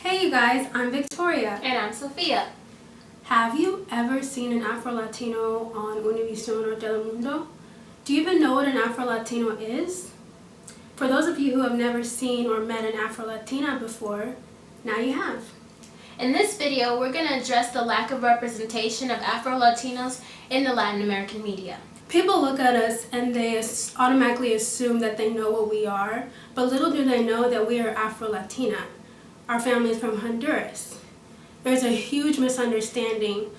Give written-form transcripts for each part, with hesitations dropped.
Hey you guys, I'm Victoria. And I'm Sophia. Have you ever seen an Afro-Latino on Univision or Telemundo? Do you even know what an Afro-Latino is? For those of you who have never seen or met an Afro-Latina before, now you have. In this video, we're going to address the lack of representation of Afro-Latinos in the Latin American media. People look at us and they automatically assume that they know what we are, but little do they know that we are Afro-Latina. Our family is from Honduras. There's a huge misunderstanding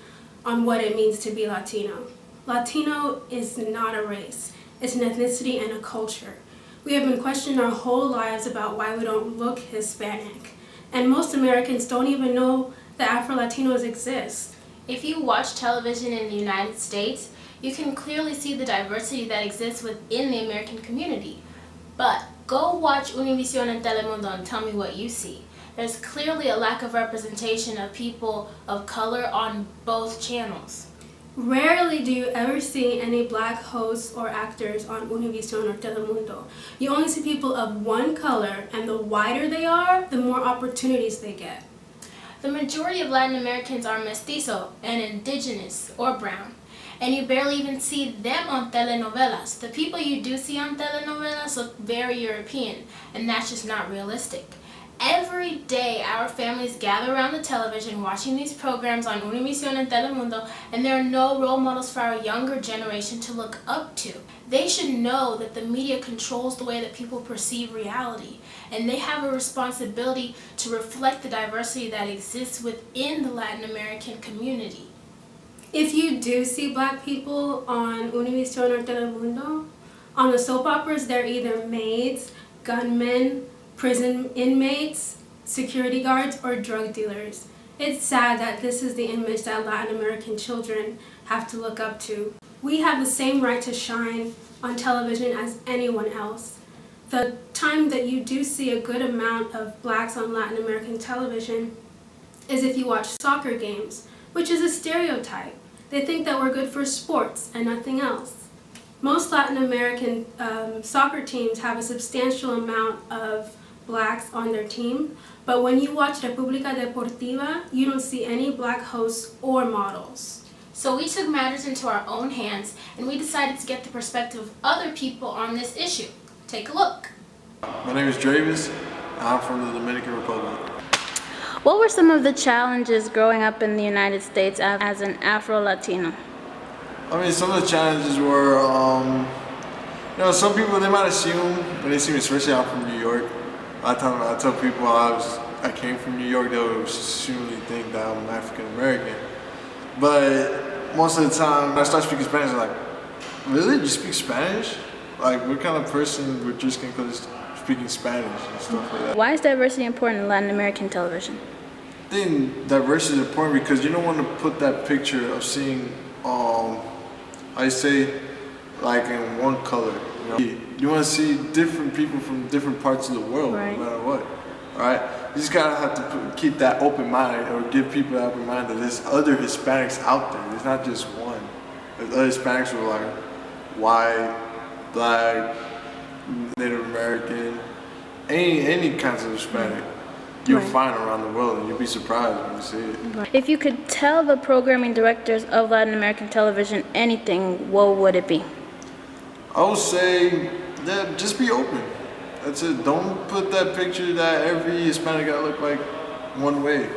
on what it means to be Latino. Latino is not a race. It's an ethnicity and a culture. We have been questioned our whole lives about why we don't look Hispanic. And most Americans don't even know that Afro-Latinos exist. If you watch television in the United States, you can clearly see the diversity that exists within the American community. But go watch Univision and Telemundo and tell me what you see. There's clearly a lack of representation of people of color on both channels. Rarely do you ever see any black hosts or actors on Univision or Telemundo. You only see people of one color, and the whiter they are, the more opportunities they get. The majority of Latin Americans are mestizo and indigenous or brown, and you barely even see them on telenovelas. The people you do see on telenovelas look very European, and that's just not realistic. Every day, our families gather around the television watching these programs on Univision and Telemundo, and there are no role models for our younger generation to look up to. They should know that the media controls the way that people perceive reality, and they have a responsibility to reflect the diversity that exists within the Latin American community. If you do see black people on Univision or Telemundo, on the soap operas, they're either maids, gunmen, prison inmates, security guards, or drug dealers. It's sad that this is the image that Latin American children have to look up to. We have the same right to shine on television as anyone else. The time that you do see a good amount of blacks on Latin American television is if you watch soccer games, which is a stereotype. They think that we're good for sports and nothing else. Most Latin American soccer teams have a substantial amount of blacks on their team, but when you watch República Deportiva, you don't see any black hosts or models. So we took matters into our own hands, and we decided to get the perspective of other people on this issue. Take a look. My name is Dravis. I'm from the Dominican Republic. What were some of the challenges growing up in the United States as an Afro-Latino? I mean, some of the challenges were, some people, they might assume, when they see me, especially I'm from New York, I tell people I came from New York, they would assumedly think that I'm African American. But most of the time, when I start speaking Spanish, they're like, really? You speak Spanish? Like, what kind of person would just think of speaking Spanish and stuff like that? Why is diversity important in Latin American television? I think diversity is important because you don't want to put that picture of seeing, I say, like in one color. You want to see different people from different parts of the world, right, no matter what. All right, you just gotta have to keep that open mind, or give people that open mind that there's other Hispanics out there. There's not just one. There's other Hispanics who are like white, black, Native American, any kinds of Hispanic you'll find around the world, and you'll be surprised when you see it. If you could tell the programming directors of Latin American television anything, what would it be? I would say that just be open. That's it. Don't put that picture that every Hispanic gotta look like one way.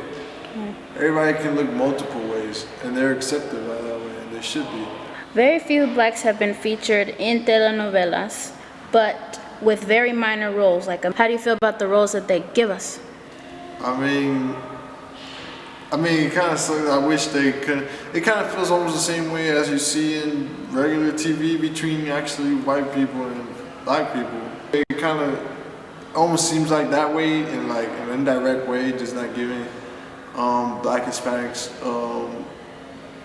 Everybody can look multiple ways, and they're accepted by that way, and they should be. Very few blacks have been featured in telenovelas, but with very minor roles. Like, how do you feel about the roles that they give us? I mean, it kind of sucks. I wish they could. It kind of feels almost the same way as you see in regular TV between actually white people and black people. It kind of almost seems like that way, in like an indirect way, just not giving black Hispanics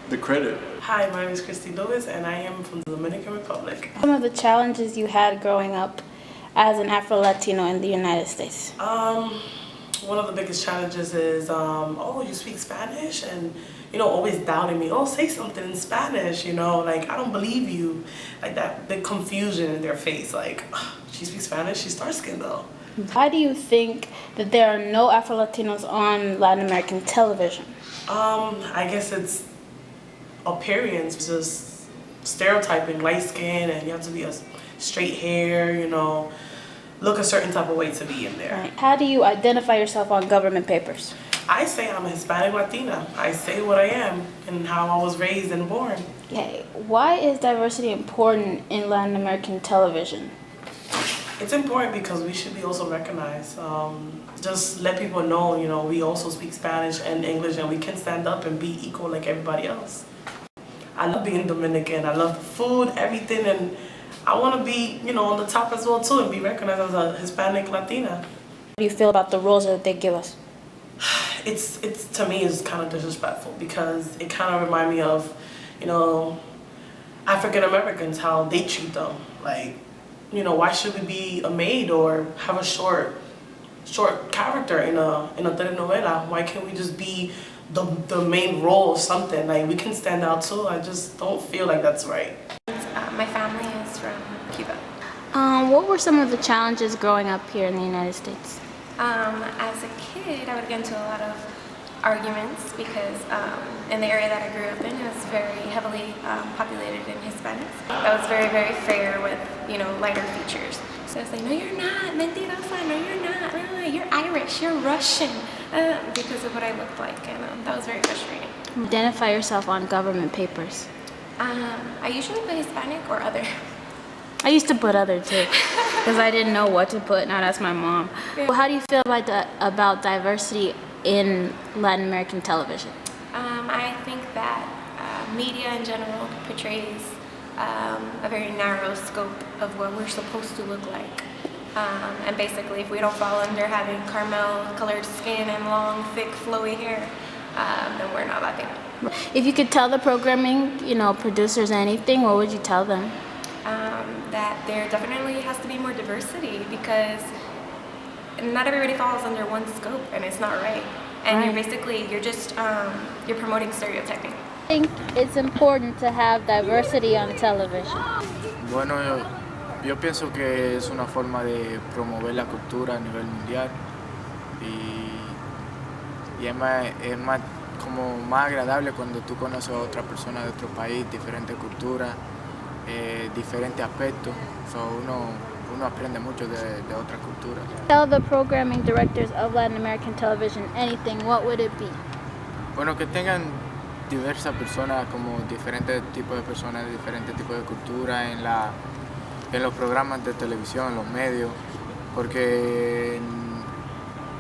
the credit. Hi, my name is Christy Lewis, and I am from the Dominican Republic. Some of the challenges you had growing up as an Afro-Latino in the United States. One of the biggest challenges is, oh, you speak Spanish? And, always doubting me. Oh, say something in Spanish, like, I don't believe you. Like that big confusion in their face, like, she speaks Spanish, she's dark-skinned though. Why do you think that there are no Afro-Latinos on Latin American television? I guess it's appearance, just stereotyping, light skin, and you have to be a straight hair, you know, look a certain type of way to be in there. Right. How do you identify yourself on government papers? I say I'm a Hispanic Latina. I say what I am and how I was raised and born. Okay, why is diversity important in Latin American television? It's important because we should be also recognized. Just let people know, you know, we also speak Spanish and English and we can stand up and be equal like everybody else. I love being Dominican. I love the food, everything, and I want to be, you know, on the top as well too and be recognized as a Hispanic Latina. How do you feel about the roles that they give us? It's to me it's kind of disrespectful because it kind of reminds me of, you know, African Americans, how they treat them. Like, you know, why should we be a maid or have a short character in a telenovela? Why can't we just be the main role of something? Like, we can stand out too. I just don't feel like that's right. My family is from Cuba. What were some of the challenges growing up here in the United States? As a kid, I would get into a lot of arguments because in the area that I grew up in, it was very heavily populated in Hispanics. That was very, very fair with, you know, lighter features. So I was like, no, you're not, mentirosa, no, you're not, you're Irish, you're Russian, because of what I looked like, and that was very frustrating. Identify yourself on government papers. I usually put Hispanic or other. I used to put other too, because I didn't know what to put. Now that's my mom. Well, how do you feel about diversity in Latin American television? I think that media in general portrays a very narrow scope of what we're supposed to look like. And basically, if we don't fall under having caramel-colored skin and long, thick, flowy hair, then we're not Latino. If you could tell the programming, you know, producers anything, what would you tell them? That there definitely has to be more diversity because not everybody falls under one scope and it's not right. And you're promoting stereotyping. I think it's important to have diversity on television. Bueno, yo pienso que es una forma de promover la cultura a nivel mundial y es más como más agradable cuando tú conoces a otra persona de otro país, diferentes culturas, diferentes aspectos, so uno aprende mucho de otras culturas. Tell the programming directors of Latin American television anything, what would it be? Bueno, que tengan diversas personas, como diferentes tipos de personas, diferentes tipos de cultura en los programas de televisión, en los medios, porque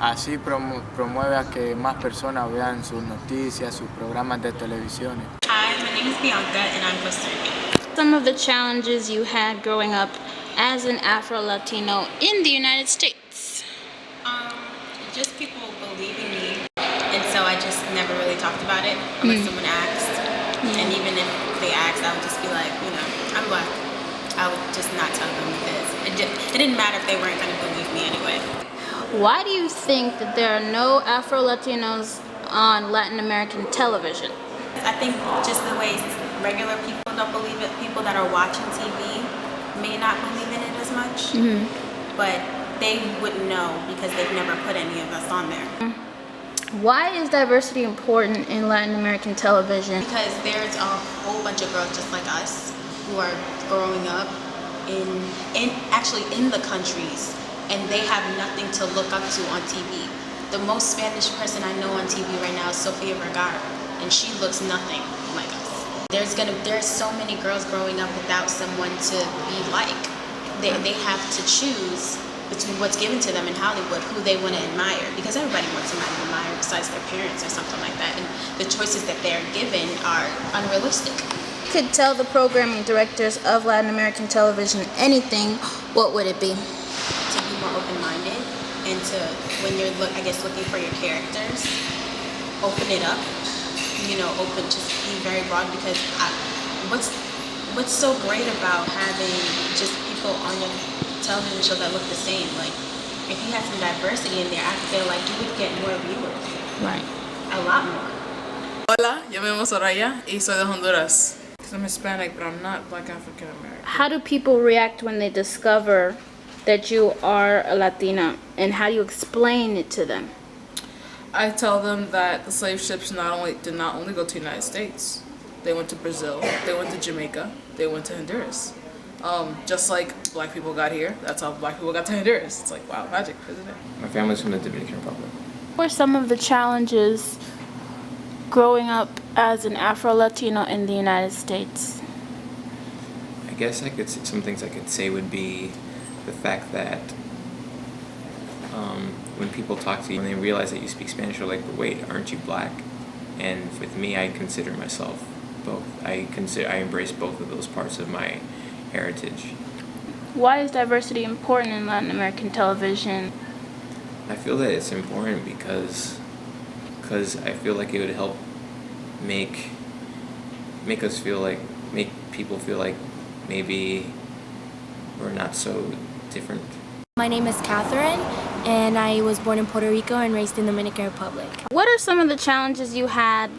así promueve a que más personas vean sus noticias, sus programas de televisión. Hi, my name is Bianca and I'm Costa Rican. Some of the challenges you had growing up as an Afro-Latino in the United States. Just people believing me, and so I just never really talked about it unless someone asked. And even if they asked, I would just be like, you know, I'm black. I would just not tell them because it didn't matter if they weren't going to believe me anyway. Why do you think that there are no Afro-Latinos on Latin American television? I think just the way regular people don't believe it, people that are watching TV may not believe in it as much, but they wouldn't know because they've never put any of us on there. Why is diversity important in Latin American television? Because there's a whole bunch of girls just like us who are growing up in the countries, and they have nothing to look up to on TV. The most Spanish person I know on TV right now is Sophia Arzu, and she looks nothing like us. There's so many girls growing up without someone to be like. They have to choose between what's given to them in Hollywood, who they want to admire, because everybody wants somebody to admire besides their parents or something like that, and the choices that they're given are unrealistic. If you could tell the programming directors of Latin American television anything, what would it be? To be more open-minded, and to, when you're looking for your characters, open it up. You know, just be very broad, because what's so great about having just people on your television show that look the same? Like, if you had some diversity in there, I feel like you would get more viewers. Right. A lot more. Hola, yo me llamo Soraya y soy de Honduras. I'm Hispanic, but I'm not Black African American. How do people react when they discover that you are a Latina, and how do you explain it to them? I tell them that the slave ships did not only go to the United States. They went to Brazil, they went to Jamaica, they went to Honduras. Just like black people got here, that's how black people got to Honduras. It's like, wow, magic, isn't it? My family's from the Dominican Republic. What were some of the challenges growing up as an Afro-Latino in the United States? I guess some things I could say would be the fact that when people talk to you and they realize that you speak Spanish, they're like, but wait, aren't you black? And with me, I consider myself both. I embrace both of those parts of my heritage. Why is diversity important in Latin American television? I feel that it's important because I feel like it would help make people feel like maybe we're not so different. My name is Catherine, and I was born in Puerto Rico and raised in the Dominican Republic. What are some of the challenges you had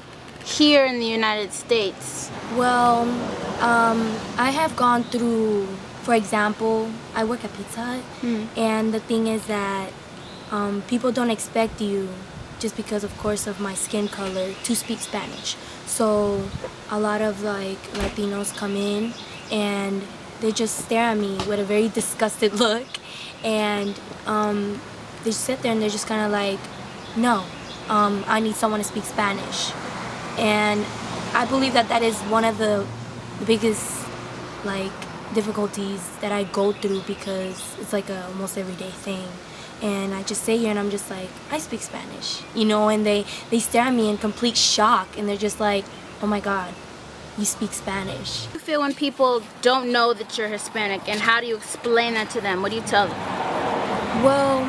here in the United States? Well, I have gone through, for example, I work at Pizza Hut, and the thing is that people don't expect you, just because of course of my skin color, to speak Spanish. So a lot of like Latinos come in and they just stare at me with a very disgusted look, and they sit there and they're just kind of like, no, I need someone to speak Spanish. And I believe that is one of the biggest like difficulties that I go through, because it's like a almost everyday thing. And I just sit here and I'm just like, I speak Spanish, you know, and they stare at me in complete shock, and they're just like, oh my God, you speak Spanish. How do you feel when people don't know that you're Hispanic, and how do you explain that to them? What do you tell them? Well,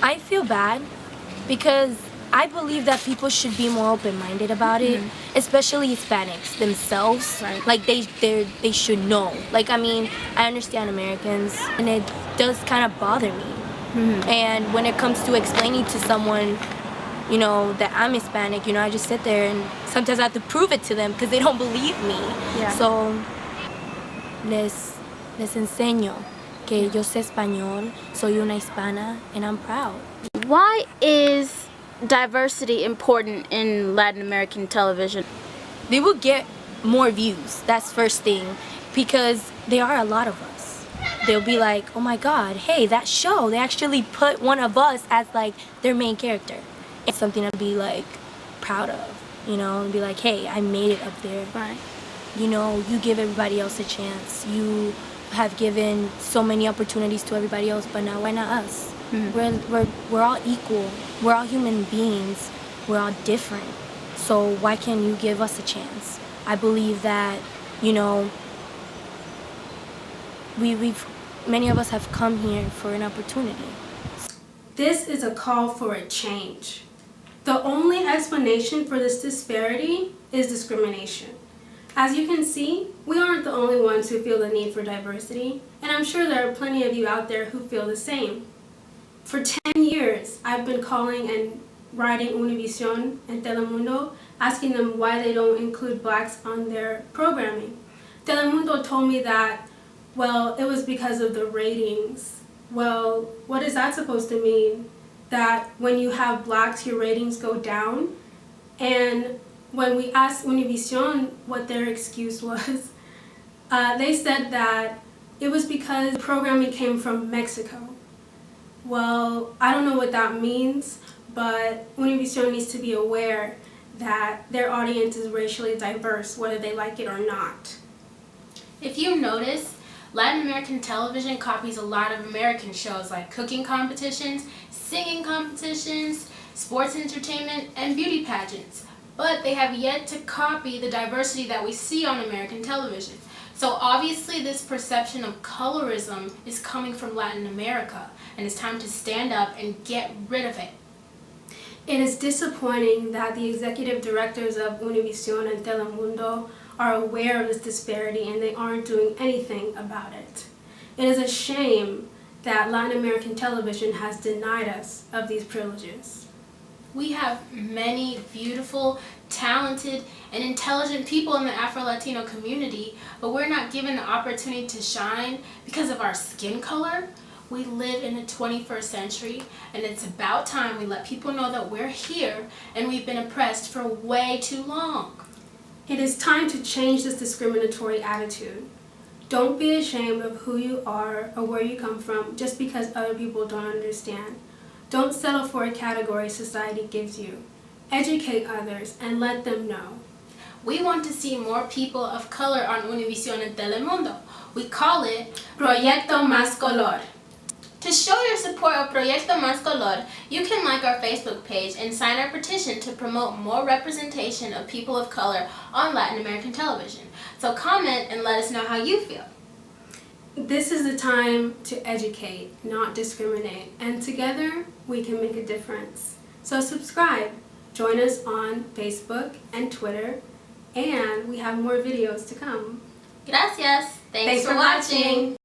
I feel bad because I believe that people should be more open-minded about it, especially Hispanics themselves. Right. Like they should know. Like, I mean, I understand Americans, and it does kind of bother me. And when it comes to explaining to someone, you know, that I'm Hispanic, you know, I just sit there and sometimes I have to prove it to them because they don't believe me. Yeah. So les enseño que yo sé español, soy una hispana, and I'm proud. Why is diversity important in Latin American television? They will get more views, that's first thing, because there are a lot of us. They'll be like, oh my God, hey, that show, they actually put one of us as like their main character. It's something to be like proud of, you know, and be like, hey, I made it up there. Right. You know, you give everybody else a chance. You have given so many opportunities to everybody else, but now why not us? We're all equal. We're all human beings. We're all different. So why can't you give us a chance? I believe that, you know, many of us have come here for an opportunity. This is a call for a change. The only explanation for this disparity is discrimination. As you can see, we aren't the only ones who feel the need for diversity, and I'm sure there are plenty of you out there who feel the same. For 10 years, I've been calling and writing Univision and Telemundo, asking them why they don't include blacks on their programming. Telemundo told me that, well, it was because of the ratings. Well, what is that supposed to mean? That when you have blacks, your ratings go down? And when we asked Univision what their excuse was, they said that it was because the programming came from Mexico. Well, I don't know what that means, but Univision needs to be aware that their audience is racially diverse, whether they like it or not. If you notice, Latin American television copies a lot of American shows like cooking competitions, singing competitions, sports entertainment, and beauty pageants. But they have yet to copy the diversity that we see on American television. So obviously this perception of colorism is coming from Latin America, and it's time to stand up and get rid of it. It is disappointing that the executive directors of Univision and Telemundo are aware of this disparity and they aren't doing anything about it. It is a shame that Latin American television has denied us of these privileges. We have many beautiful, talented, and intelligent people in the Afro-Latino community, but we're not given the opportunity to shine because of our skin color. We live in the 21st century, and it's about time we let people know that we're here and we've been oppressed for way too long. It is time to change this discriminatory attitude. Don't be ashamed of who you are or where you come from just because other people don't understand. Don't settle for a category society gives you. Educate others and let them know. We want to see more people of color on Univision and Telemundo. We call it Proyecto Más Color. To show your support of Proyecto Más Color, you can like our Facebook page and sign our petition to promote more representation of people of color on Latin American television. So comment and let us know how you feel. This is the time to educate, not discriminate, and together we can make a difference. So subscribe, join us on Facebook and Twitter, and we have more videos to come. Gracias. Thanks for watching.